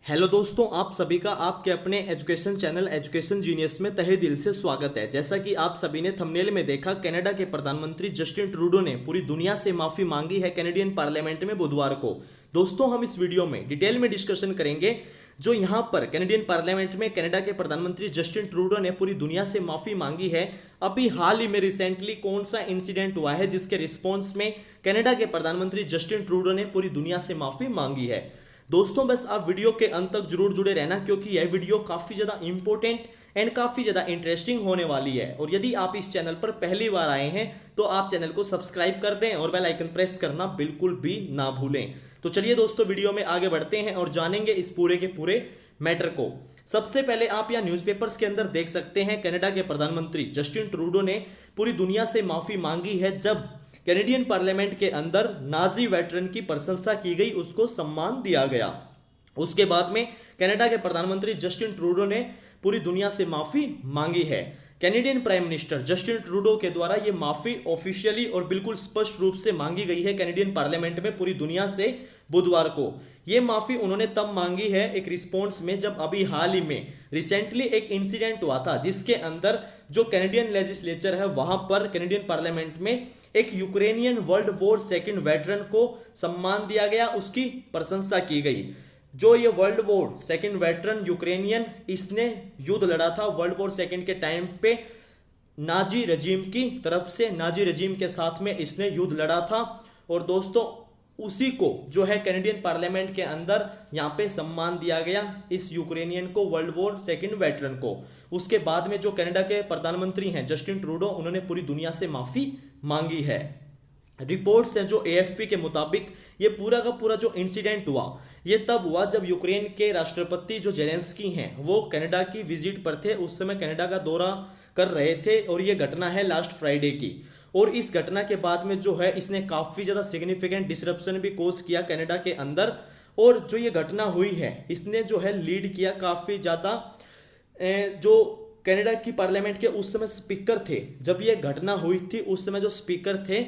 Hello दोस्तों, आप सभी का आपके अपने एजुकेशन चैनल एजुकेशन जीनियस में तहे दिल से स्वागत है। जैसा कि आप सभी ने थंबनेल में देखा, कनाडा के प्रधानमंत्री जस्टिन ट्रूडो ने पूरी दुनिया से माफी मांगी है कैनेडियन पार्लियामेंट में बुधवार को। दोस्तों, हम इस वीडियो में डिटेल में डिस्कशन करेंगे जो यहाँ पर कैनेडियन पार्लियामेंट में कनाडा के प्रधानमंत्री जस्टिन ट्रूडो ने पूरी दुनिया से माफी मांगी है। अभी हाल ही में रिसेंटली कौन सा इंसिडेंट हुआ है जिसके रिस्पॉन्स में कनाडा के प्रधानमंत्री जस्टिन ट्रूडो ने पूरी दुनिया से माफी मांगी है। दोस्तों, बस आप वीडियो के अंत तक जरूर जुड़े रहना क्योंकि यह वीडियो काफी ज्यादा इंपॉर्टेंट एंड काफी ज्यादा इंटरेस्टिंग होने वाली है। और यदि आप इस चैनल पर पहली बार आए हैं तो आप चैनल को सब्सक्राइब कर दें और बेल आइकन प्रेस करना बिल्कुल भी ना भूलें। तो चलिए दोस्तों, वीडियो में आगे बढ़ते हैं और जानेंगे इस पूरे के पूरे मैटर को। सबसे पहले आप यहाँ न्यूज़पेपर्स के अंदर देख सकते हैं, कनाडा के प्रधानमंत्री जस्टिन ट्रूडो ने पूरी दुनिया से माफी मांगी है जब कैनेडियन पार्लियामेंट के अंदर नाजी वेटरन की प्रशंसा की गई, उसको सम्मान दिया गया। उसके बाद में कनाडा के प्रधानमंत्री जस्टिन ट्रूडो ने पूरी दुनिया से माफी मांगी है। Canadian prime minister Justin Trudeau के द्वारा ये माफी ऑफिशियली और बिल्कुल स्पष्ट रूप से मांगी गई है कैनेडियन पार्लियामेंट में पूरी दुनिया से बुधवार को। ये माफी उन्होंने तब मांगी है एक रिस्पॉन्स में जब अभी हाल ही में रिसेंटली एक इंसिडेंट हुआ था जिसके अंदर जो कैनेडियन लेजिस्लेचर है वहां पर कैनेडियन पार्लियामेंट में एक Ukrainian world war second veteran को सम्मान दिया गया, उसकी प्रशंसा की गई। जो ये world war second veteran Ukrainian, इसने युद्ध लड़ा था वर्ल्ड वॉर सेकंड के टाइम पे नाजी रजीम की तरफ से, नाजी रजीम के साथ में इसने युद्ध लड़ा था। और दोस्तों, उसी को जो है कैनेडियन पार्लियामेंट के अंदर यहाँ पे सम्मान दिया गया इस यूक्रेनियन को, वर्ल्ड वॉर सेकंड वेटरन को। उसके बाद में जो कनाडा के प्रधानमंत्री हैं जस्टिन ट्रूडो, उन्होंने पूरी दुनिया से माफी मांगी है। रिपोर्ट्स हैं जो एएफपी के मुताबिक ये पूरा का पूरा जो इंसिडेंट हुआ ये तब हुआ जब यूक्रेन के राष्ट्रपति जो जेलेंस्की हैं वो कनाडा की विजिट पर थे। उस समय कनाडा का दौरा कर रहे थे और ये घटना है लास्ट फ्राइडे की। और इस घटना के बाद में जो है इसने काफी ज्यादा सिग्निफिकेंट डिसरप्शन भी कोज किया कनाडा के अंदर। और जो ये घटना हुई है इसने जो है लीड किया काफी ज्यादा, जो कनाडा की पार्लियामेंट के उस समय स्पीकर थे, जब ये घटना हुई थी उस समय जो स्पीकर थे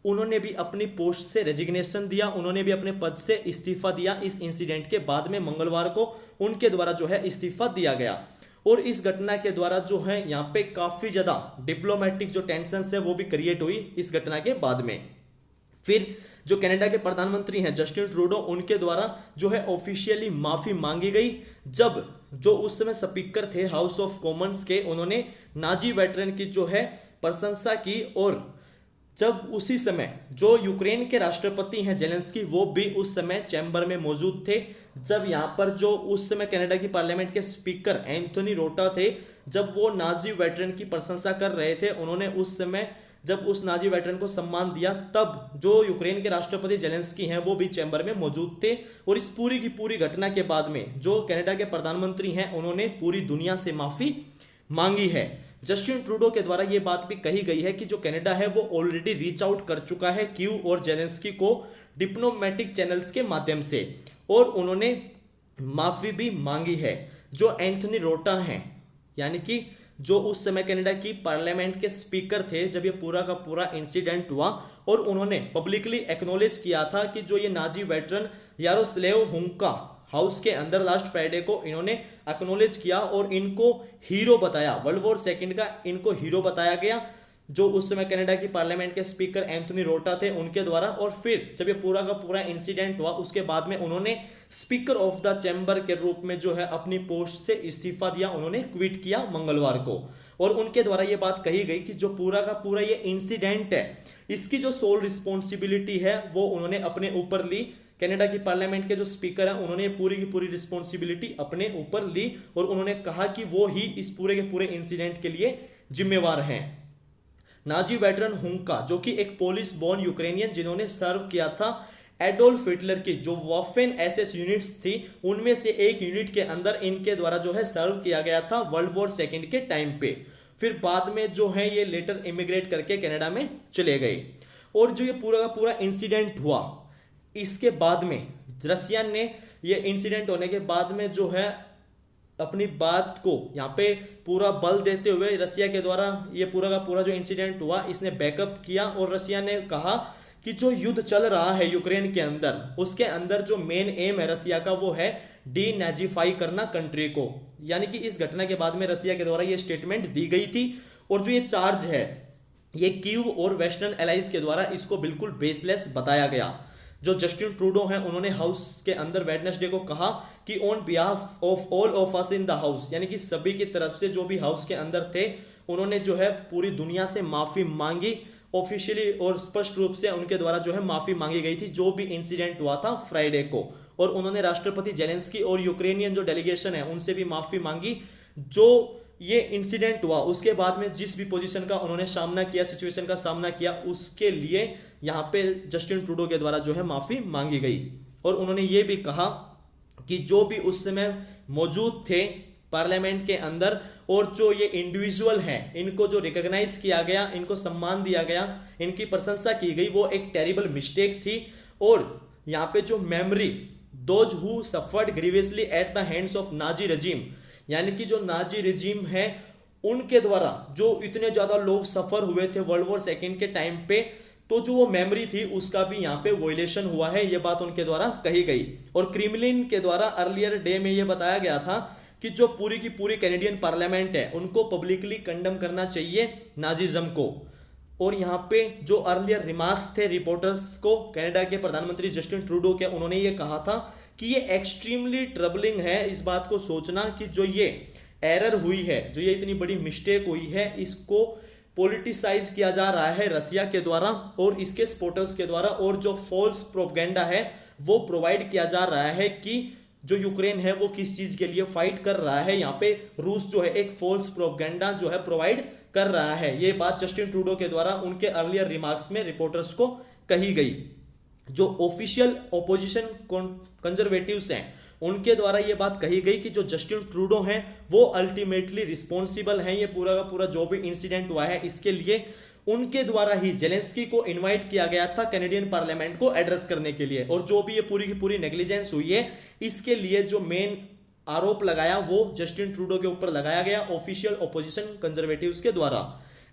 उन्होंने भी अपनी पोस्ट से रेजिग्नेशन दिया, उन्होंने भी अपने पद से इस्तीफा दिया। इस इंसिडेंट के बाद में मंगलवार को उनके द्वारा जो है इस्तीफा दिया गया। और इस घटना के द्वारा जो है यहाँ पे काफी ज्यादा डिप्लोमेटिक जो टेंशन है वो भी क्रिएट हुई इस घटना के बाद में। फिर जो कनाडा के प्रधानमंत्री हैं जस्टिन ट्रूडो, उनके द्वारा जो है ऑफिशियली माफी मांगी गई जब जो उस समय स्पीकर थे हाउस ऑफ कॉमन्स के, उन्होंने नाजी वेटरन की जो है प्रशंसा की। और जब उसी समय जो यूक्रेन के राष्ट्रपति हैं जेलेंस्की, वो भी उस समय चैम्बर में मौजूद थे जब यहाँ पर जो उस समय कनाडा की पार्लियामेंट के स्पीकर एंथोनी रोटा थे, जब वो नाजी वेटरन की प्रशंसा कर रहे थे, उन्होंने उस समय जब उस नाजी वेटरन को सम्मान दिया तब जो यूक्रेन के राष्ट्रपति जेलेंस्की हैं वो भी चैम्बर में मौजूद थे। और इस पूरी की पूरी घटना के बाद में जो कनाडा के प्रधानमंत्री हैं उन्होंने पूरी दुनिया से माफी मांगी है। जस्टिन ट्रूडो के द्वारा यह बात भी कही गई है कि जो कनाडा है वो ऑलरेडी रीच आउट कर चुका है कीव और जेलेंस्की को डिप्लोमेटिक चैनल्स के माध्यम से, और उन्होंने माफी भी मांगी है। जो एंथनी रोटा हैं, यानी कि जो उस समय कनाडा की पार्लियामेंट के स्पीकर थे जब ये पूरा का पूरा इंसिडेंट हुआ, और उन्होंने पब्लिकली एक्नॉलेज किया था कि जो ये नाजी वेटरन यारोस्लेव हुंका हाउस के अंदर लास्ट फ्राइडे को इन्होंने एक्नॉलेज किया और इनको हीरो बताया, वर्ल्ड वॉर सेकंड का इनको हीरो बताया गया जो उस समय कनाडा की पार्लियामेंट के स्पीकर एंथनी रोटा थे उनके द्वारा। और फिर जब ये पूरा का पूरा इंसिडेंट हुआ उसके बाद में उन्होंने स्पीकर ऑफ द चैम्बर के रूप में जो है अपनी पोस्ट से इस्तीफा दिया, उन्होंने क्विट किया मंगलवार को। और उनके द्वारा ये बात कही गई कि जो पूरा का पूरा ये इंसिडेंट है इसकी जो सोल रिस्पॉन्सिबिलिटी है वो उन्होंने अपने ऊपर ली। कनाडा की पार्लियामेंट के जो स्पीकर हैं उन्होंने पूरी की पूरी रिस्पॉन्सिबिलिटी अपने ऊपर ली और उन्होंने कहा कि वो ही इस पूरे के पूरे इंसिडेंट के लिए जिम्मेवार हैं। नाजी वेटरन हुंका, जो कि एक पोलिश बॉर्न यूक्रेनियन जिन्होंने सर्व किया था एडोल्फ हिटलर की जो वाफेन एसएस यूनिट्स थी उनमें से एक यूनिट के अंदर इनके द्वारा जो है सर्व किया गया था वर्ल्ड वॉर सेकंड के टाइम पे। फिर बाद में जो है ये लेटर इमिग्रेट करके कनाडा में चले गए। और जो ये पूरा का पूरा इंसिडेंट हुआ इसके बाद में रसिया ने ये इंसिडेंट होने के बाद में जो है अपनी बात को यहाँ पे पूरा बल देते हुए रसिया के द्वारा ये पूरा का पूरा जो इंसिडेंट हुआ इसने बैकअप किया। और रसिया ने कहा कि जो युद्ध चल रहा है यूक्रेन के अंदर, उसके अंदर जो मेन एम है रसिया का वो है डीनाजीफाई करना कंट्री को। यानी कि इस घटना के बाद में रसिया के द्वारा ये स्टेटमेंट दी गई थी और जो ये चार्ज है ये कीव और वेस्टर्न एलाइज के द्वारा इसको बिल्कुल बेसलेस बताया गया। जो जस्टिन ट्रूडो हैं उन्होंने हाउस के अंदर वेडनेसडे को कहा कि on behalf of all of us in the house, यानी कि सभी की तरफ से जो भी हाउस के अंदर थे उन्होंने जो है पूरी दुनिया से माफी मांगी ऑफिशियली और स्पष्ट रूप से उनके द्वारा जो है माफी मांगी गई थी जो भी इंसिडेंट हुआ था फ्राइडे को। और उन्होंने राष्ट्रपति जेलेंस्की और यूक्रेनियन जो डेलीगेशन है उनसे भी माफी मांगी जो ये इंसिडेंट हुआ उसके बाद में जिस भी पोजीशन का उन्होंने सामना किया, सिचुएशन का सामना किया, उसके लिए यहाँ पे जस्टिन ट्रूडो के द्वारा जो है माफी मांगी गई। और उन्होंने ये भी कहा कि जो भी उस समय मौजूद थे पार्लियामेंट के अंदर और जो ये इंडिविजुअल हैं इनको जो रिकॉग्नाइज किया गया, इनको सम्मान दिया गया, इनकी प्रशंसा की गई, वो एक टेरिबल मिस्टेक थी। और यहाँ पे जो memory those who suffered grievously at the hands of Nazi regime, यानी कि जो नाजी रजीम है उनके द्वारा जो इतने ज्यादा लोग सफर हुए थे वर्ल्ड वॉर सेकेंड के टाइम पे, तो जो वो मेमोरी थी उसका भी यहाँ पे वोलेशन हुआ है, ये बात उनके द्वारा कही गई। और क्रेमलिन के द्वारा अर्लियर डे में ये बताया गया था कि जो पूरी की पूरी कैनेडियन पार्लियामेंट है उनको पब्लिकली कंडेम करना चाहिए नाजिज्म को। और यहाँ पे जो अर्लियर रिमार्क्स थे रिपोर्टर्स को कनाडा के प्रधानमंत्री जस्टिन ट्रूडो के, उन्होंने ये कहा था कि ये एक्सट्रीमली ट्रबलिंग है इस बात को सोचना कि जो ये एरर हुई है, जो ये इतनी बड़ी मिस्टेक हुई है, इसको पॉलिटिसाइज किया जा रहा है रसिया के द्वारा और इसके सपोर्टर्स के द्वारा, और जो फॉल्स प्रोपेगेंडा है वो प्रोवाइड किया जा रहा है कि जो यूक्रेन है वो किस चीज के लिए फाइट कर रहा है। यहाँ पे रूस जो है एक फॉल्स प्रोपेगेंडा जो है प्रोवाइड कर रहा है। ये बात जस्टिन ट्रूडो के द्वारा उनके अर्लियर रिमार्क्स में रिपोर्टर्स को कही गई। जो ऑफिशियल ओपोजिशन कंजर्वेटिव्स हैं उनके द्वारा ये बात कही गई कि जो जस्टिन ट्रूडो हैं वो अल्टीमेटली रिस्पॉन्सिबल हैं, ये पूरा का पूरा जो भी इंसिडेंट हुआ है इसके लिए उनके द्वारा ही जेलेंस्की को इनवाइट किया गया था कैनेडियन पार्लियामेंट को एड्रेस करने के लिए। और जो भी ये पूरी की पूरी नेग्लिजेंस हुई है इसके लिए जो मेन आरोप लगाया वो जस्टिन ट्रूडो के ऊपर लगाया गया ऑफिशियल ओपोजिशन कंजर्वेटिव्स के द्वारा।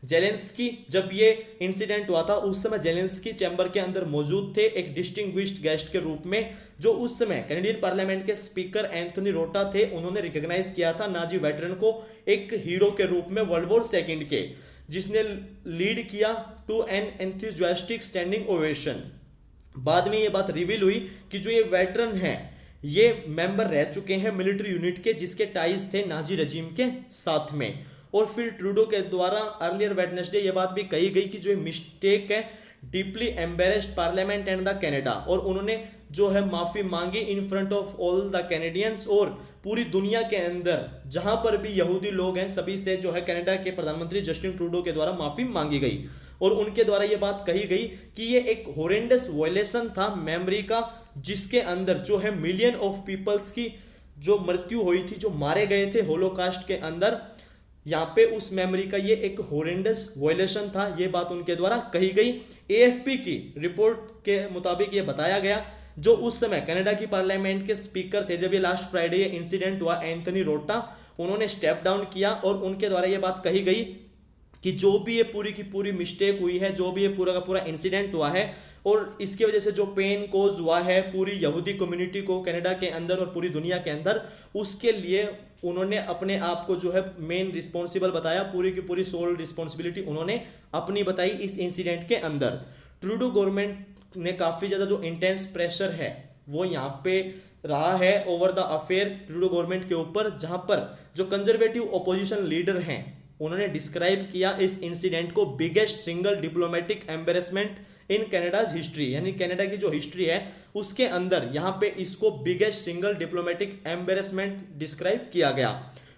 जेलेंस्की जब ये इंसिडेंट हुआ था उस समय जेलेंस्की चैम्बर के अंदर मौजूद थे एक डिस्टिंग्विश्ड गेस्ट के रूप में, जो उस समय कैनेडियन पार्लियामेंट के स्पीकर एंथनी रोटा थे। उन्होंने रिकॉग्नाइज किया था नाजी वेटरन को एक हीरो के रूप में वर्ल्ड वॉर सेकेंड के, जिसने लीड किया to an enthusiastic standing ovation. बाद में ये बात रिवील हुई कि जो ये वेटरन है ये मेंबर रह चुके हैं मिलिट्री यूनिट के जिसके टाइज थे नाजी रजीम के साथ में। और फिर ट्रूडो के द्वारा अर्लियर वेडनेसडे ये बात भी कही गई कि जो ये मिस्टेक है deeply embarrassed parliament and the Canada, और उन्होंने जो है माफी मांगी in front of all the Canadians और पूरी दुनिया के अंदर जहां पर भी यहूदी लोग हैं सभी से जो है कनाडा के प्रधानमंत्री जस्टिन ट्रूडो के द्वारा माफी मांगी गई। और उनके द्वारा ये बात कही गई कि ये एक हॉरेंडस वायलेशन था मेमोरी का, जिसके अंदर जो है मिलियन ऑफ पीपल्स की जो मृत्यु हुई थी, जो मारे गए थे होलोकास्ट के अंदर, यहाँ पे उस मेमोरी का ये एक हॉरेंडस वायलेशन था। ये बात उनके द्वारा कही गई। एएफपी की रिपोर्ट के मुताबिक ये बताया गया जो उस समय कनाडा की पार्लियामेंट के स्पीकर थे जब ये लास्ट फ्राइडे ये इंसिडेंट हुआ, एंथनी रोटा, उन्होंने स्टेप डाउन किया और उनके द्वारा ये बात कही गई कि जो भी ये पूरी की पूरी मिस्टेक हुई है, जो भी ये पूरा का पूरा इंसिडेंट हुआ है और इसकी वजह से जो पेन कोज हुआ है पूरी यहूदी कम्युनिटी को कनाडा के अंदर और पूरी दुनिया के अंदर, उसके लिए उन्होंने अपने आप को जो है मेन रिस्पॉन्सिबल बताया। पूरी की पूरी सोल रिस्पॉन्सिबिलिटी उन्होंने अपनी बताई इस इंसिडेंट के अंदर। ट्रूडो गवर्नमेंट ने काफ़ी ज़्यादा जो इंटेंस प्रेशर है वो यहाँ पे रहा है over the affair Trudeau government के ऊपर, जहाँ पर जो कंजर्वेटिव ओपोजिशन लीडर हैं उन्होंने डिस्क्राइब किया इस इंसिडेंट को बिगेस्ट सिंगल डिप्लोमेटिक एम्बेरसमेंट इन कनाडाज हिस्ट्री, यानी कनाडा की जो हिस्ट्री है उसके अंदर यहाँ पे इसको biggest single diplomatic embarrassment describe किया गया।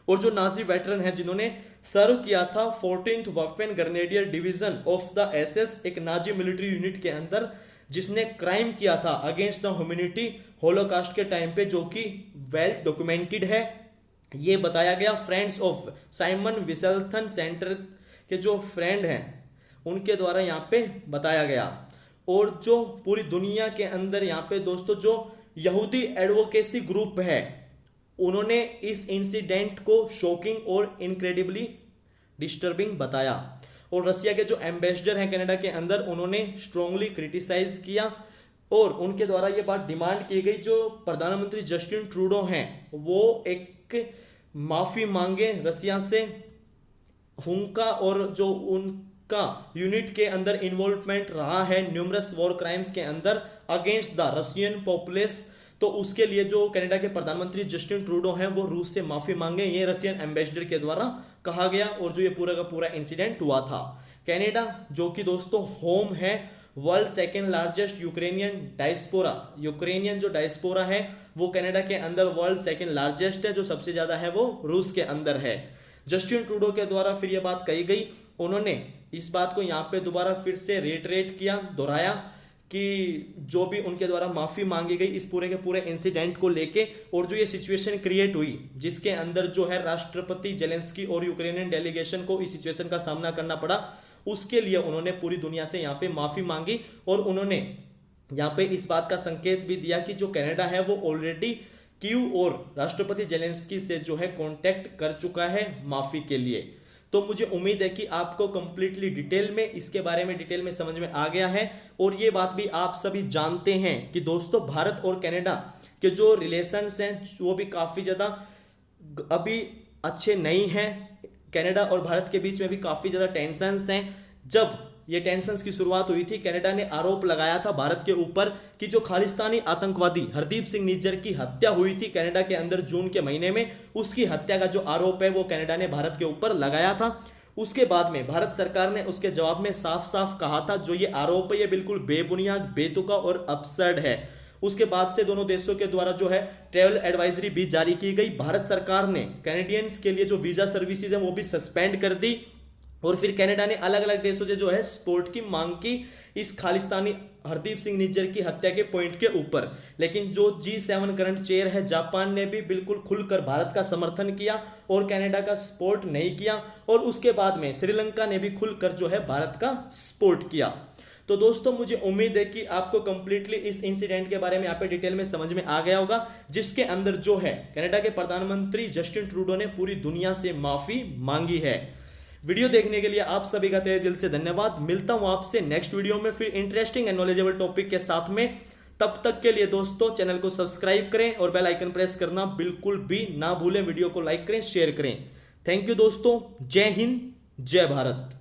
और जो नाजी वेटरन है जिन्होंने सर्व किया था 14th Waffen grenadier division of the SS, एक नाजी मिलिट्री यूनिट के अंदर, जिसने क्राइम किया था अगेंस्ट द ह्यूमैनिटी होलोकास्ट के टाइम पे, जो कि वेल डॉक्यूमेंटेड है। ये बताया गया Friends of Simon Wiesenthal Center के जो फ्रेंड हैं उनके द्वारा यहाँ पे बताया गया। और जो पूरी दुनिया के अंदर यहाँ पे दोस्तों जो यहूदी एडवोकेसी ग्रुप है उन्होंने इस इंसिडेंट को शॉकिंग और इनक्रेडिबली डिस्टर्बिंग बताया। और रसिया के जो एम्बेसडर हैं कनाडा के अंदर, उन्होंने स्ट्रांगली क्रिटिसाइज किया और उनके द्वारा ये बात डिमांड की गई जो प्रधानमंत्री जस्टिन ट्रूडो हैं वो एक माफी मांगे रसिया से, उनका और जो उनका यूनिट के अंदर इन्वॉल्वमेंट रहा है न्यूमरस वॉर क्राइम्स के अंदर अगेंस्ट द रशियन पॉपुलेस, तो उसके लिए जो कनाडा के प्रधानमंत्री जस्टिन ट्रूडो हैं वो रूस से माफी मांगे, ये रशियन एम्बेसडर के द्वारा कहा गया। और जो ये पूरा का पूरा इंसिडेंट हुआ था, कनाडा जो कि दोस्तों होम है world second largest Ukrainian diaspora, Ukrainian जो डायस्पोरा है वो कनाडा के अंदर वर्ल्ड सेकेंड लार्जेस्ट है, जो सबसे ज्यादा है वो रूस के अंदर है। जस्टिन ट्रूडो के द्वारा फिर ये बात कही गई, उन्होंने इस बात को यहाँ पे दोबारा फिर से रेटरेट किया, दोहराया कि जो भी उनके द्वारा माफी मांगी गई इस पूरे के पूरे इंसिडेंट को लेके, और जो ये सिचुएशन क्रिएट हुई जिसके अंदर जो है राष्ट्रपति जेलेंस्की और यूक्रेनियन डेलीगेशन को इस सिचुएशन का सामना करना पड़ा, उसके लिए उन्होंने पूरी दुनिया से यहाँ पे माफी मांगी। और उन्होंने यहाँ पे इस बात का संकेत भी दिया कि जो कनाडा है वो ऑलरेडी कीव और राष्ट्रपति जेलेंस्की से जो है कांटेक्ट कर चुका है माफी के लिए। तो मुझे उम्मीद है कि आपको कंप्लीटली डिटेल में इसके बारे में डिटेल में समझ में आ गया है, और ये बात भी आप सभी जानते हैं कि दोस्तों भारत और कनाडा के जो रिलेशंस हैं वो भी काफ़ी ज़्यादा अभी अच्छे नहीं हैं। कनाडा और भारत के बीच में भी काफ़ी ज़्यादा टेंशन्स हैं। जब ये टेंशन्स की शुरुआत हुई थी, कनाडा ने आरोप लगाया था भारत के ऊपर कि जो खालिस्तानी आतंकवादी हरदीप सिंह निज्जर की हत्या हुई थी कनाडा के अंदर जून के महीने में, उसकी हत्या का जो आरोप है वो कनाडा ने भारत के ऊपर लगाया था। उसके बाद में भारत सरकार ने उसके जवाब में साफ साफ कहा था जो ये आरोप है ये बिल्कुल बेबुनियाद, बेतुका और अपसर्ड है। उसके बाद से दोनों देशों के द्वारा जो है ट्रैवल एडवाइजरी भी जारी की गई। भारत सरकार ने कैनेडियंस के लिए जो वीजा सर्विसेज है वो भी सस्पेंड कर दी, और फिर कनाडा ने अलग अलग देशों से जो है सपोर्ट की मांग की इस खालिस्तानी हरदीप सिंह निज्जर की हत्या के पॉइंट के ऊपर। लेकिन जो G7 करंट चेयर है जापान ने भी बिल्कुल खुलकर भारत का समर्थन किया और कनाडा का सपोर्ट नहीं किया, और उसके बाद में श्रीलंका ने भी खुलकर जो है भारत का सपोर्ट किया। तो दोस्तों मुझे उम्मीद है कि आपको कंप्लीटली इस इंसिडेंट के बारे में यहाँ पे डिटेल में समझ में आ गया होगा, जिसके अंदर जो है कनाडा के प्रधानमंत्री जस्टिन ट्रूडो ने पूरी दुनिया से माफी मांगी है। वीडियो देखने के लिए आप सभी का तहे दिल से धन्यवाद। मिलता हूं आपसे नेक्स्ट वीडियो में फिर इंटरेस्टिंग एंड नॉलेजेबल टॉपिक के साथ में। तब तक के लिए दोस्तों चैनल को सब्सक्राइब करें और बेल आइकन प्रेस करना बिल्कुल भी ना भूलें। वीडियो को लाइक करें, शेयर करें। थैंक यू दोस्तों। जय हिंद, जय भारत।